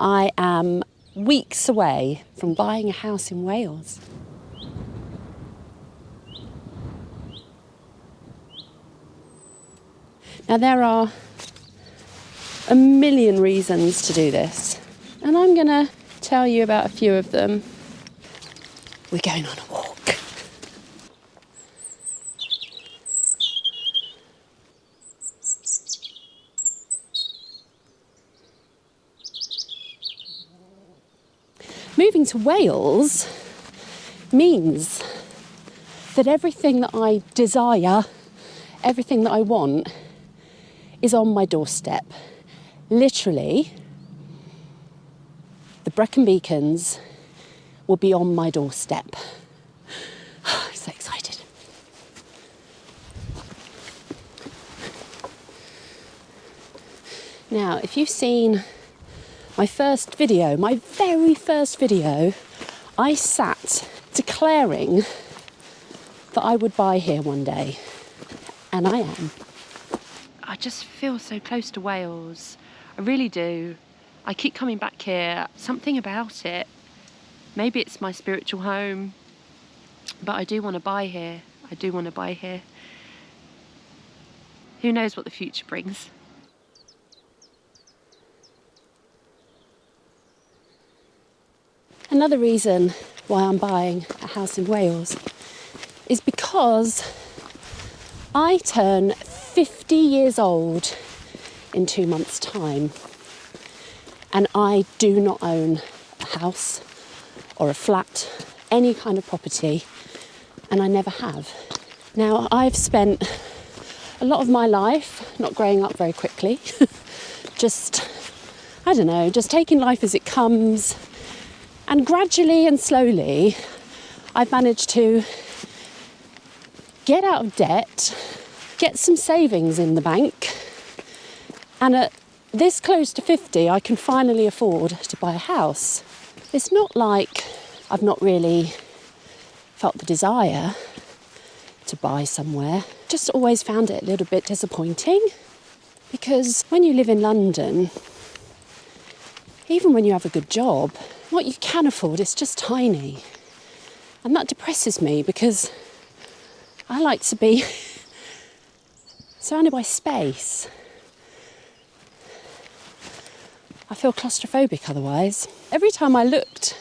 I am weeks away from buying a house in Wales. Now, there are a million reasons to do this, and I'm going to tell you about a few of them. We're going on a walk. Moving to Wales means that everything that I desire, everything that I want, is on my doorstep. Literally, the Brecon Beacons will be on my doorstep. I'm so excited. Now, if you've seen my first video, my very first video, I sat declaring that I would buy here one day, and I am. I just feel so close to Wales. I really do. I keep coming back here. Something about it. Maybe it's my spiritual home, but I do want to buy here. I do want to buy here. Who knows what the future brings? Another reason why I'm buying a house in Wales is because I turn 50 years old in 2 months' time, and I do not own a house or a flat, any kind of property, and I never have. Now, I've spent a lot of my life not growing up very quickly, just taking life as it comes. And gradually and slowly, I've managed to get out of debt, get some savings in the bank, and at this close to 50, I can finally afford to buy a house. It's not like I've not really felt the desire to buy somewhere. Just always found it a little bit disappointing, because when you live in London, even when you have a good job, what you can afford is just tiny. And that depresses me, because I like to be surrounded by space. I feel claustrophobic otherwise. Every time I looked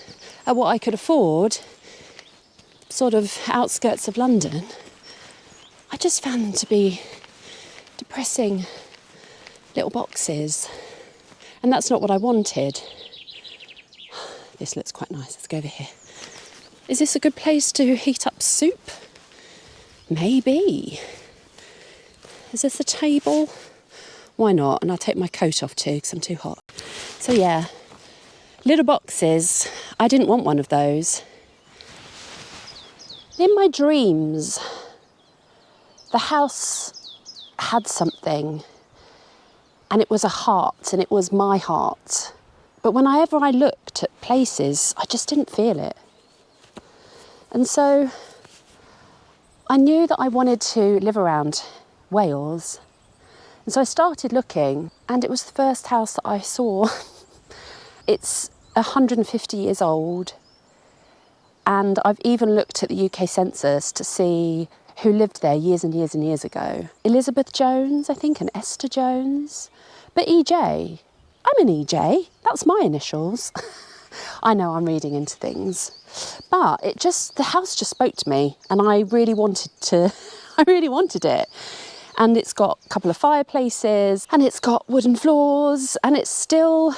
at what I could afford, sort of outskirts of London, I just found them to be depressing little boxes. And that's not what I wanted. This looks quite nice. Let's go over here. Is this a good place to heat up soup? Maybe. Is this a table? Why not? And I'll take my coat off too, because I'm too hot. So yeah, little boxes. I didn't want one of those. In my dreams, the house had something, and it was a heart, and it was my heart. But whenever I looked at places, I just didn't feel it. And so I knew that I wanted to live around Wales. And so I started looking, and it was the first house that I saw. It's 150 years old. And I've even looked at the UK census to see who lived there years and years and years ago. Elizabeth Jones, I think, and Esther Jones. But EJ, I'm an EJ, that's my initials. I know I'm reading into things, but the house just spoke to me, and I really wanted it. And it's got a couple of fireplaces, and it's got wooden floors, and it still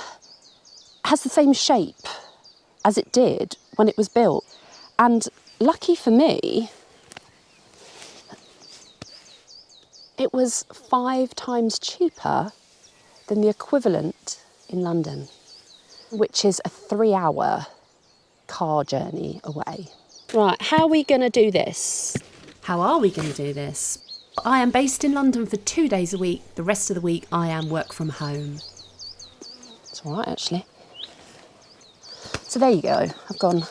has the same shape as it did when it was built. And lucky for me, it was 5 times cheaper than the equivalent in London, which is a 3-hour car journey away. Right, how are we going to do this? How are we going to do this? I am based in London for 2 days a week. The rest of the week I am work from home. It's all right, actually. So there you go. I've gone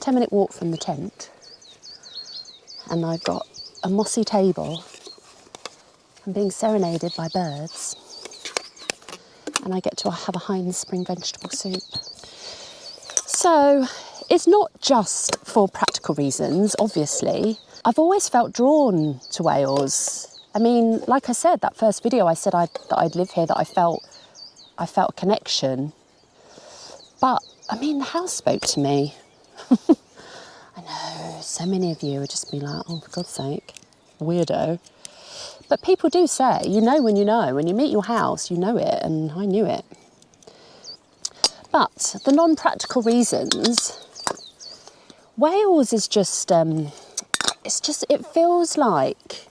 10-minute walk from the tent, and I've got a mossy table. I'm being serenaded by birds. and I get to have a Heinz spring vegetable soup. So it's not just for practical reasons, obviously. I've always felt drawn to Wales. I mean, like I said, that first video I said that I'd live here, that I felt a connection. But, I mean, the house spoke to me. I know, so many of you would just be like, oh, for God's sake, weirdo. But people do say, you know, when you meet your house, you know it, and I knew it. But the non-practical reasons, Wales is just, it feels like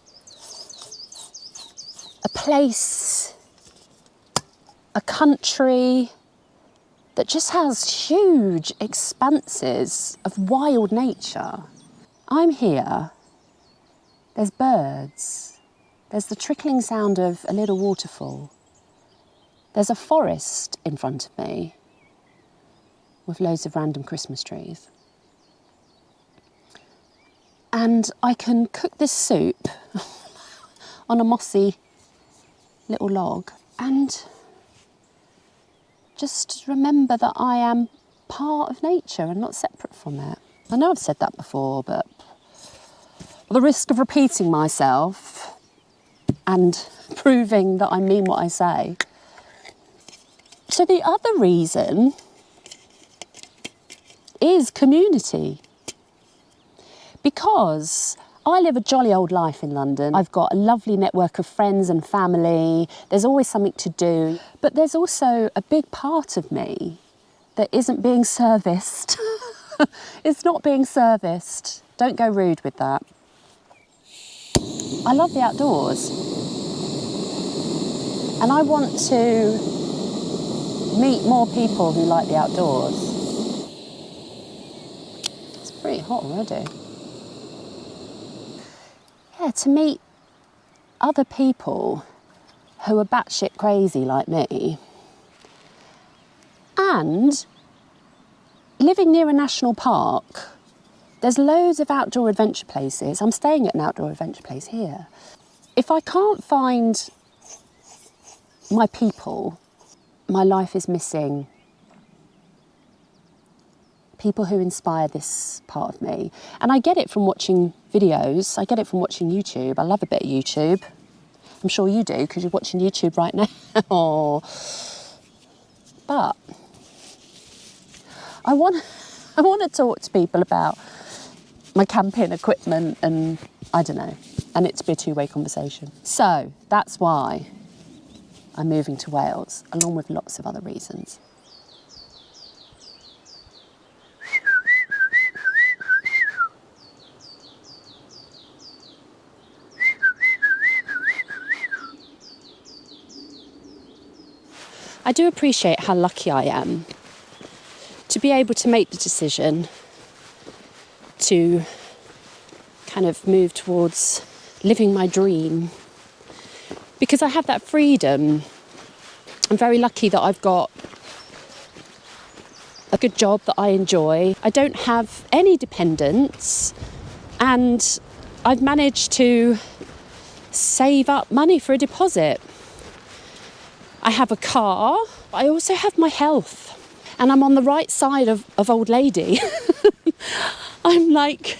a place, a country that just has huge expanses of wild nature. I'm here, there's birds, there's the trickling sound of a little waterfall, there's a forest in front of me with loads of random Christmas trees. And I can cook this soup on a mossy little log and just remember that I am part of nature and not separate from it. I know I've said that before, but at the risk of repeating myself and proving that I mean what I say. So the other reason is community. Because I live a jolly old life in London. I've got a lovely network of friends and family. There's always something to do. But there's also a big part of me that isn't being serviced. It's not being serviced. Don't go rude with that. I love the outdoors. And I want to meet more people who like the outdoors. It's pretty hot already. Yeah, to meet other people who are batshit crazy like me. And living near a national park, there's loads of outdoor adventure places. I'm staying at an outdoor adventure place here. If I can't find my people, my life is missing people who inspire this part of me. And I get it from watching videos, I get it from watching YouTube. I love a bit of YouTube. I'm sure you do, because you're watching YouTube right now. But I want to talk to people about my camping equipment and I don't know, and it to be a two-way conversation. So that's why I'm moving to Wales, along with lots of other reasons. I do appreciate how lucky I am to be able to make the decision to kind of move towards living my dream, because I have that freedom. I'm very lucky that I've got a good job that I enjoy. I don't have any dependents, and I've managed to save up money for a deposit. I have a car. I also have my health, and I'm on the right side of old lady. I'm like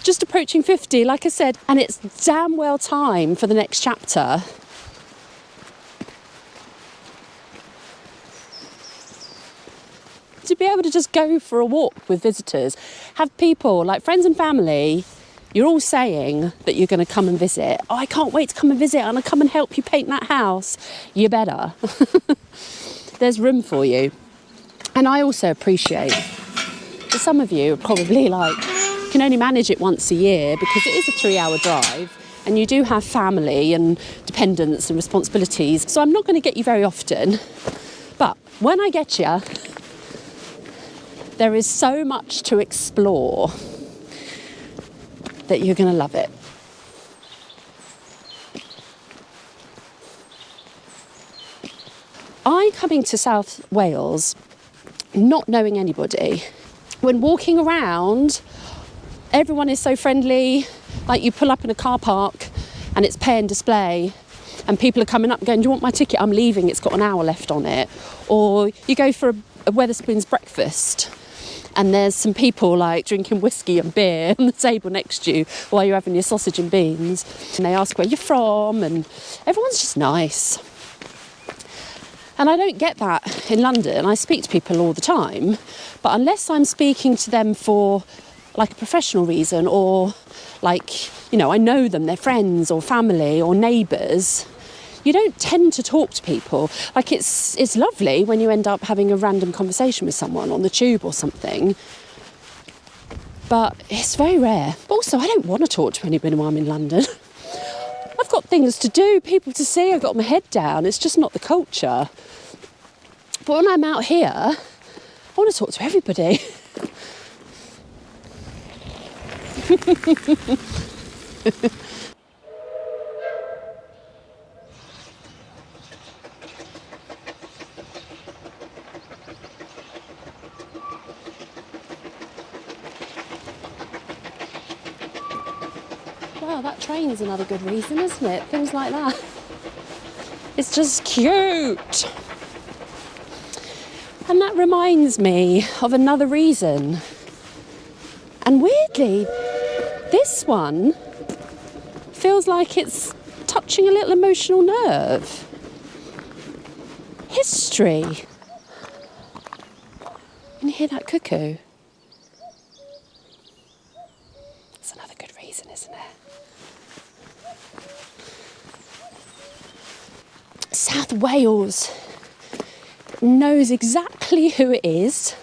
just approaching 50, like I said, and it's damn well time for the next chapter. To be able to just go for a walk with visitors, have people like friends and family, you're all saying that you're going to come and visit. Oh, I can't wait to come and visit, and I'll come and help you paint that house. You better. There's room for you. And I also appreciate that some of you are probably like, can only manage it once a year because it is a 3-hour drive and you do have family and dependents and responsibilities. So I'm not going to get you very often. But when I get you, there is so much to explore that you're going to love it. I'm coming to South Wales not knowing anybody. When walking around, everyone is so friendly. Like you pull up in a car park and it's pay and display, and people are coming up going, do you want my ticket? I'm leaving, it's got an hour left on it. Or you go for a Wetherspoons breakfast and there's some people like drinking whiskey and beer on the table next to you while you're having your sausage and beans, and they ask where you're from, and everyone's just nice. And I don't get that in London. I speak to people all the time, but unless I'm speaking to them for like a professional reason, or like, you know, I know them, they're friends or family or neighbours, you don't tend to talk to people. Like it's lovely when you end up having a random conversation with someone on the tube or something, but it's very rare. But also, I don't want to talk to anybody while I'm in London. I've got things to do, people to see, I've got my head down. It's just not the culture. But when I'm out here, I want to talk to everybody. Wow, that train's another good reason, isn't it? Things like that. It's just cute. And that reminds me of another reason. And weirdly, this one feels like it's touching a little emotional nerve. History. Can you hear that cuckoo? That's another good reason, isn't it? South Wales knows exactly who it is,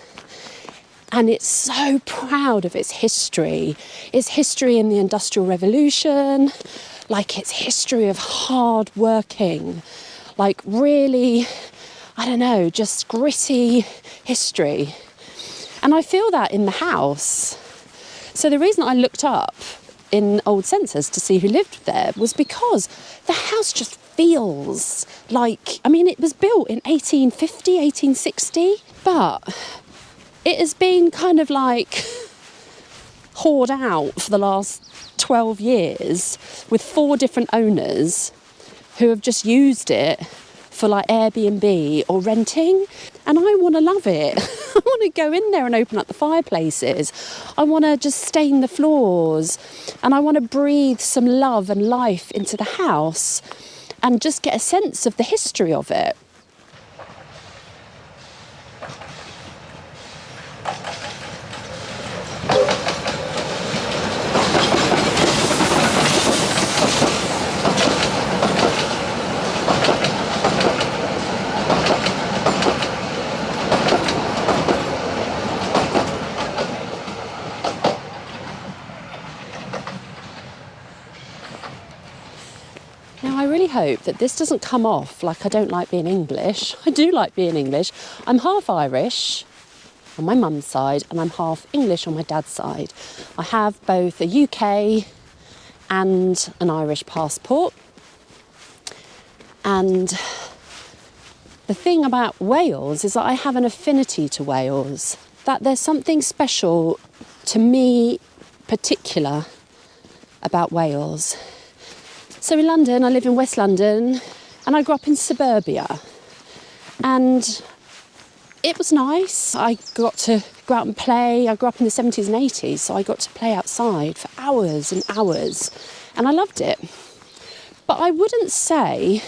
and it's so proud of its history. Its history in the Industrial Revolution, like its history of hard working, like really, I don't know, just gritty history. And I feel that in the house. So the reason I looked up in old census to see who lived there was because the house just feels like, I mean, it was built in 1850, 1860, but it has been kind of like hoard out for the last 12 years with 4 different owners who have just used it for like Airbnb or renting. And I want to love it. I want to go in there and open up the fireplaces. I want to just stain the floors, and I want to breathe some love and life into the house and just get a sense of the history of it. Now, I really hope that this doesn't come off like I don't like being English. I do like being English. I'm half Irish on my mum's side, and I'm half English on my dad's side. I have both a UK and an Irish passport. And the thing about Wales is that I have an affinity to Wales, that there's something special to me, particular, about Wales. So in London, I live in West London, and I grew up in suburbia. And it was nice. I got to go out and play. I grew up in the 70s and 80s, so I got to play outside for hours and hours, and I loved it. But I wouldn't say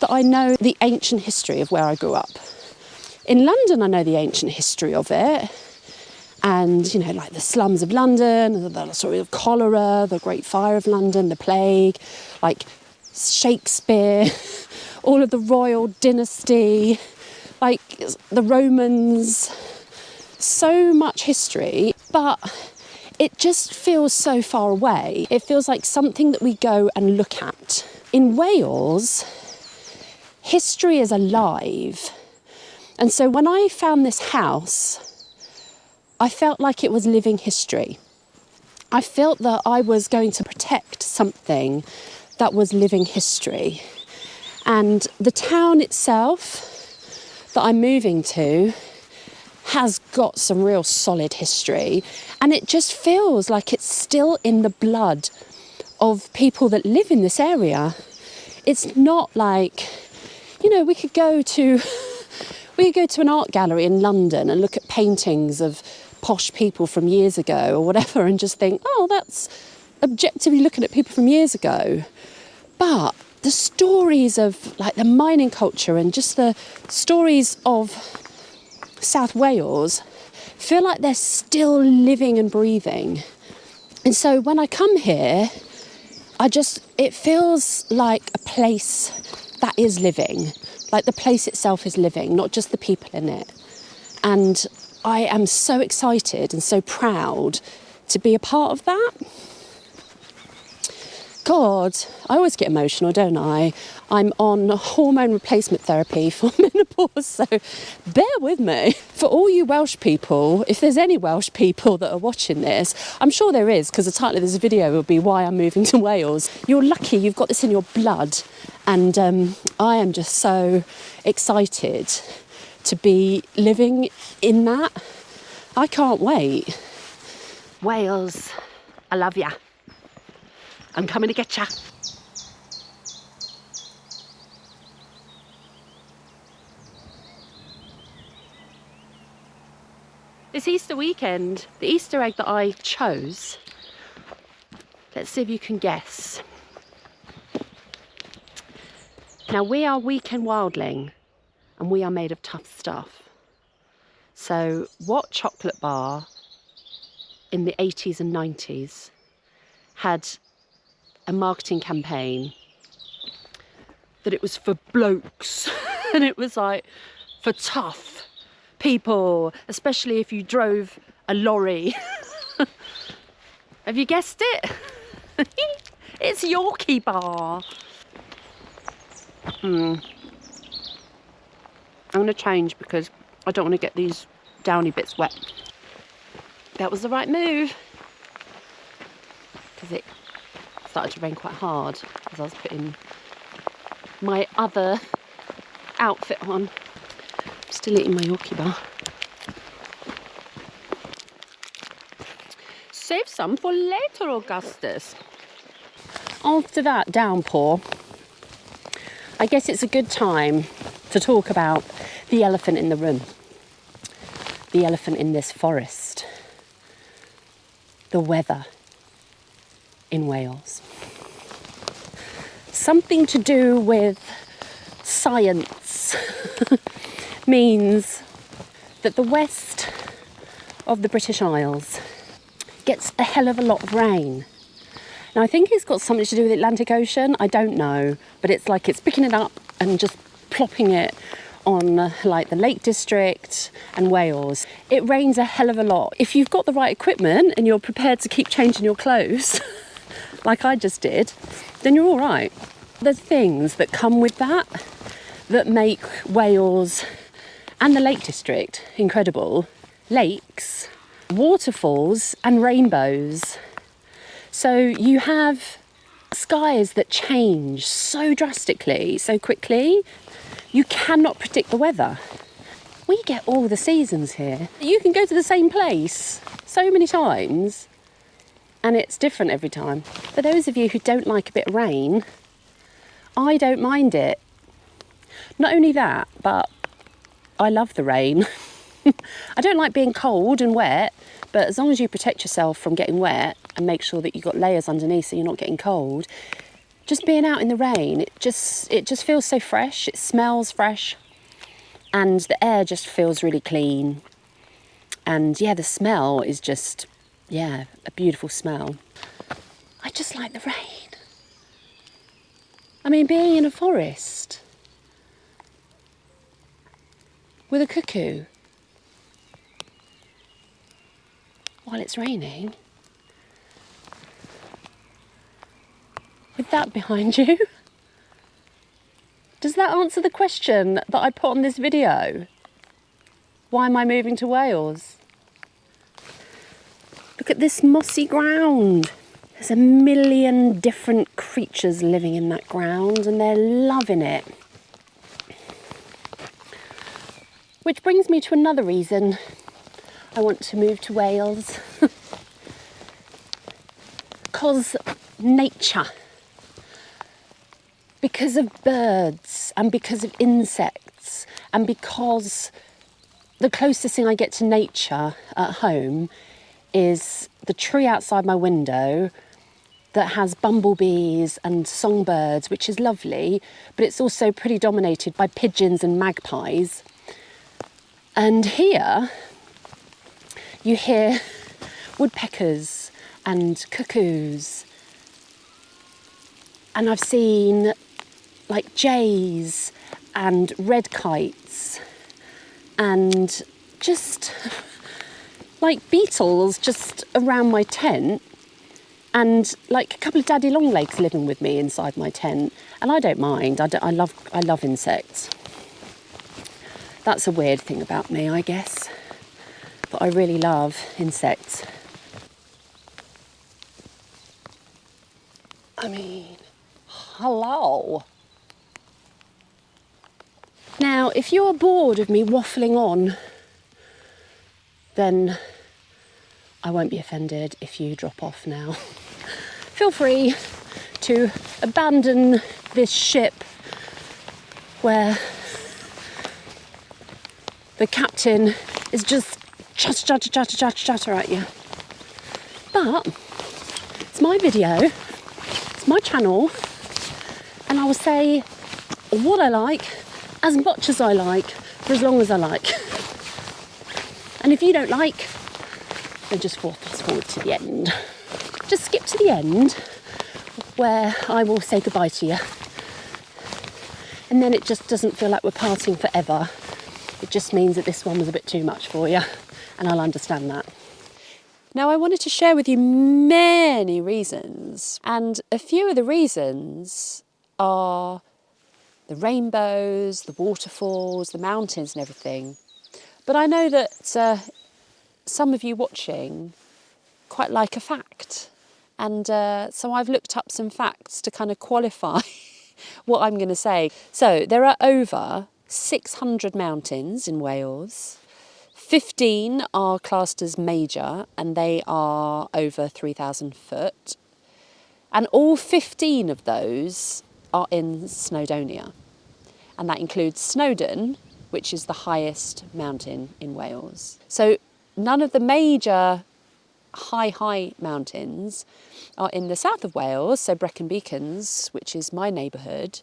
that I know the ancient history of where I grew up. In London, I know the ancient history of it, and, you know, like the slums of London, the story of cholera, the Great Fire of London, the plague, like Shakespeare, all of the royal dynasty, like the Romans, so much history, but it just feels so far away. It feels like something that we go and look at. In Wales, history is alive. And so when I found this house, I felt like it was living history. I felt that I was going to protect something that was living history. And the town itself that I'm moving to has got some real solid history. And it just feels like it's still in the blood of people that live in this area. It's not like, we could go to an art gallery in London and look at paintings of posh people from years ago or whatever and just think, oh, that's objectively looking at people from years ago. But the stories of like the mining culture and just the stories of South Wales feel like they're still living and breathing. And so when I come here, it feels like a place that is living, like the place itself is living, not just the people in it. And I am so excited and so proud to be a part of that. God, I always get emotional, don't I? I'm on hormone replacement therapy for menopause, so bear with me. For all you Welsh people, if there's any Welsh people that are watching this, I'm sure there is, because the title of this video will be Why I'm Moving to Wales. You're lucky you've got this in your blood, and I am just so excited to be living in that. I can't wait. Wales, I love ya. I'm coming to get ya. This Easter weekend, the Easter egg that I chose, let's see if you can guess. Now, we are Weekend Wildling and we are made of tough stuff. So what chocolate bar in the 80s and 90s had a marketing campaign that it was for blokes and it was like for tough people, especially if you drove a lorry. Have you guessed it? It's Yorkie bar. I'm going to change because I don't want to get these downy bits wet. That was the right move, because it started to rain quite hard as I was putting my other outfit on. I'm still eating my Yorkie bar. Save some for later, Augustus. After that downpour, I guess it's a good time to talk about the elephant in the room, the elephant in this forest, the weather in Wales. Something to do with science means that the west of the British Isles gets a hell of a lot of rain. Now, I think it's got something to do with the Atlantic Ocean. I don't know, but it's like it's picking it up and just plopping it on like the Lake District and Wales. It rains a hell of a lot. If you've got the right equipment and you're prepared to keep changing your clothes, like I just did, then you're all right. There's things that come with that make Wales and the Lake District incredible. Lakes, waterfalls and rainbows. So you have skies that change so drastically, so quickly. You cannot predict the weather. We get all the seasons here. You can go to the same place so many times and it's different every time. For those of you who don't like a bit of rain, I don't mind it. Not only that, but I love the rain. I don't like being cold and wet, but as long as you protect yourself from getting wet and make sure that you've got layers underneath so you're not getting cold, just being out in the rain, it just feels so fresh. It smells fresh and the air just feels really clean. And yeah, the smell is just, yeah, a beautiful smell. I just like the rain. I mean, being in a forest with a cuckoo while it's raining, with that behind you, does that answer the question that I put on this video? Why am I moving to Wales? Look at this mossy ground. There's a million different creatures living in that ground and they're loving it. Which brings me to another reason I want to move to Wales. Because nature. because of birds and because of insects and because the closest thing I get to nature at home is the tree outside my window that has bumblebees and songbirds, which is lovely, but it's also pretty dominated by pigeons and magpies. And here you hear woodpeckers and cuckoos. And I've seen like jays and red kites and just like beetles just around my tent, and like a couple of daddy longlegs living with me inside my tent. And I don't mind. I love insects. That's a weird thing about me, I guess. But I really love insects. I mean, hello. Now, if you're bored of me waffling on, then I won't be offended if you drop off now. Feel free to abandon this ship where the captain is just chatter at you. But it's my video, it's my channel, and I will say what I like, as much as I like, for as long as I like. And if you don't like, then just fast forward to the end. Just skip to the end where I will say goodbye to you. And then it just doesn't feel like we're parting forever. It just means that this one was a bit too much for you, and I'll understand that. Now, I wanted to share with you many reasons, and a few of the reasons are the rainbows, the waterfalls, the mountains and everything. But I know that some of you watching quite like a fact. And so I've looked up some facts to kind of qualify what I'm going to say. So there are over 600 mountains in Wales. 15 are classed as major, and they are over 3,000 foot. And all 15 of those are in Snowdonia. And that includes Snowdon, which is the highest mountain in Wales. So none of the major high mountains are in the south of Wales, so Brecon Beacons, which is my neighbourhood.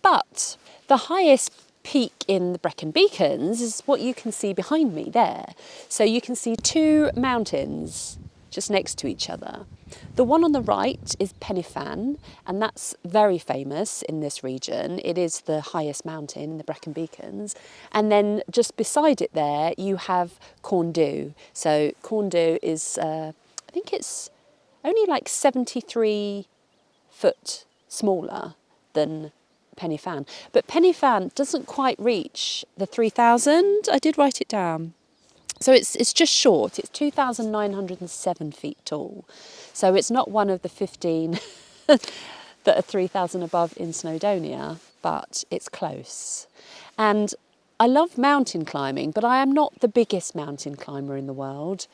But the highest peak in the Brecon Beacons is what you can see behind me there. So you can see two mountains just next to each other. The one on the right is Penifan, and that's very famous in this region. It is the highest mountain in the Brecon Beacons. And then just beside it there, you have Corndu. So Corndu is, I think it's only like 73 foot smaller than Penifan. But Penifan doesn't quite reach the 3,000. I did write it down. So it's just short. It's 2,907 feet tall. So it's not one of the 15 that are 3,000 above in Snowdonia, but it's close. And I love mountain climbing, but I am not the biggest mountain climber in the world.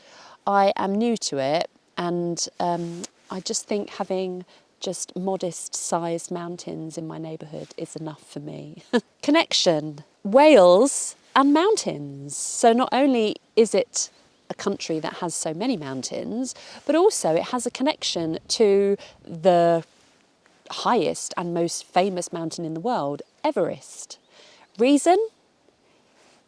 I am new to it, and I just think having just modest-sized mountains in my neighbourhood is enough for me. Connection. Wales and mountains. So not only is it a country that has so many mountains, but also it has a connection to the highest and most famous mountain in the world, Everest. Reason?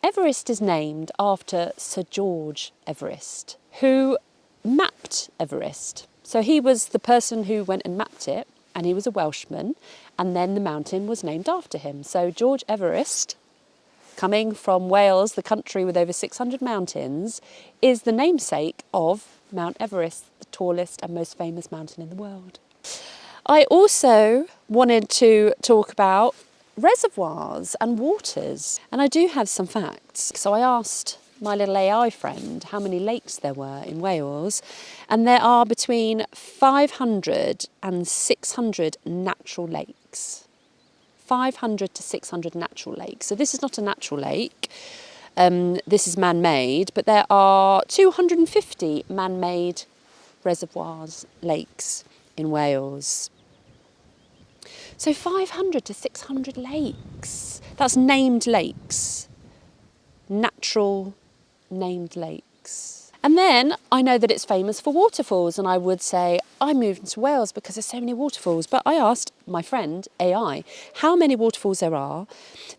Everest is named after Sir George Everest, who mapped Everest. So he was the person who went and mapped it, and he was a Welshman, and then the mountain was named after him. So George Everest, coming from Wales, the country with over 600 mountains, is the namesake of Mount Everest, the tallest and most famous mountain in the world. I also wanted to talk about reservoirs and waters, and I do have some facts. So I asked my little AI friend how many lakes there were in Wales, and there are between 500 and 600 natural lakes. 500 to 600 natural lakes. So this is not a natural lake, this is man-made, but there are 250 man-made reservoirs, lakes in Wales. So 500 to 600 lakes. That's named lakes. Natural named lakes. And then I know that it's famous for waterfalls, and I would say I moved to Wales because there's so many waterfalls. But I asked my friend AI how many waterfalls there are.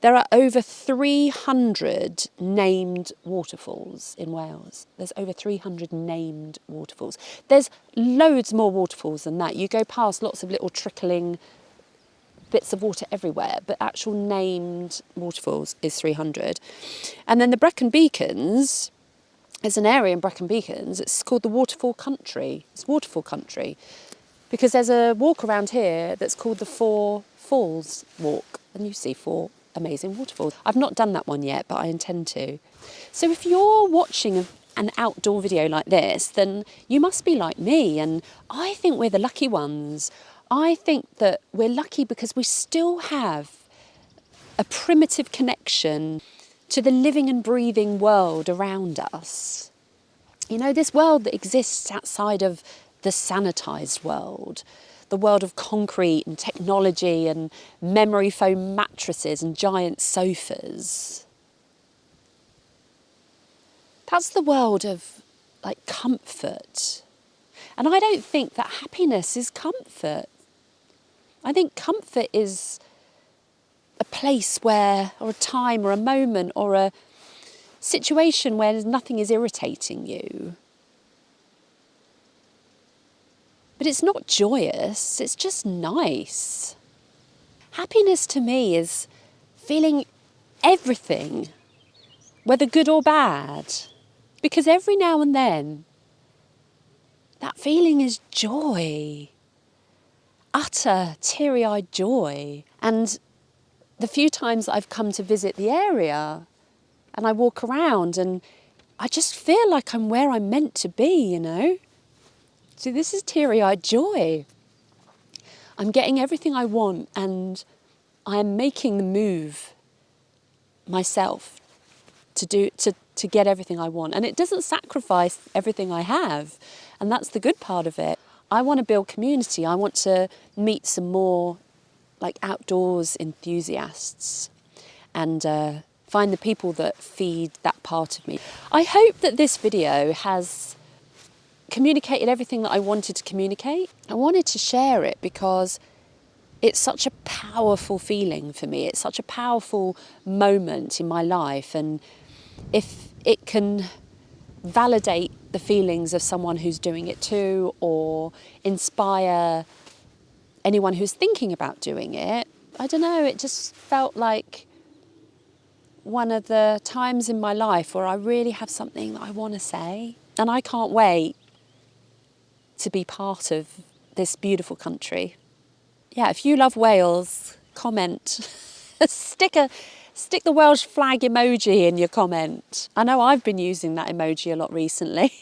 There are over 300 named waterfalls in Wales. There's over 300 named waterfalls. There's loads more waterfalls than that. You go past lots of little trickling bits of water everywhere, but actual named waterfalls is 300. And then the Brecon Beacons, there's an area in Brecon Beacons, it's called the Waterfall Country. It's Waterfall Country because there's a walk around here that's called the Four Falls Walk, and you see 4 amazing waterfalls. I've not done that one yet, but I intend to. So if you're watching an outdoor video like this, then you must be like me, and I think we're the lucky ones. I think that we're lucky because we still have a primitive connection to the living and breathing world around us. You know, this world that exists outside of the sanitised world, the world of concrete and technology and memory foam mattresses and giant sofas. That's the world of, like, comfort. And I don't think that happiness is comfort. I think comfort is a place where, or a time, or a moment, or a situation where nothing is irritating you. But it's not joyous, it's just nice. Happiness to me is feeling everything, whether good or bad. Because every now and then, that feeling is joy. Utter, teary-eyed joy. And the few times I've come to visit the area and I walk around and I just feel like I'm where I'm meant to be, you know. So this is teary-eyed joy. I'm getting everything I want and I'm making the move myself to get everything I want. And it doesn't sacrifice everything I have. And that's the good part of it. I want to build community. I want to meet some more like outdoors enthusiasts and find the people that feed that part of me. I hope that this video has communicated everything that I wanted to communicate. I wanted to share it because it's such a powerful feeling for me. It's such a powerful moment in my life. And if it can validate the feelings of someone who's doing it too, or inspire anyone who's thinking about doing it, I don't know, it just felt like one of the times in my life where I really have something that I want to say. And I can't wait to be part of this beautiful country. Yeah, if you love Wales, comment. Stick the Welsh flag emoji in your comment. I know I've been using that emoji a lot recently.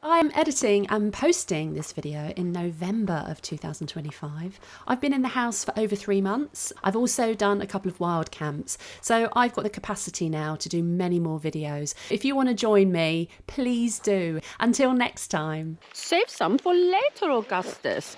I'm editing and posting this video in November of 2025. I've been in the house for over 3 months. I've also done a couple of wild camps. So I've got the capacity now to do many more videos. If you want to join me, please do. Until next time. Save some for later, Augustus.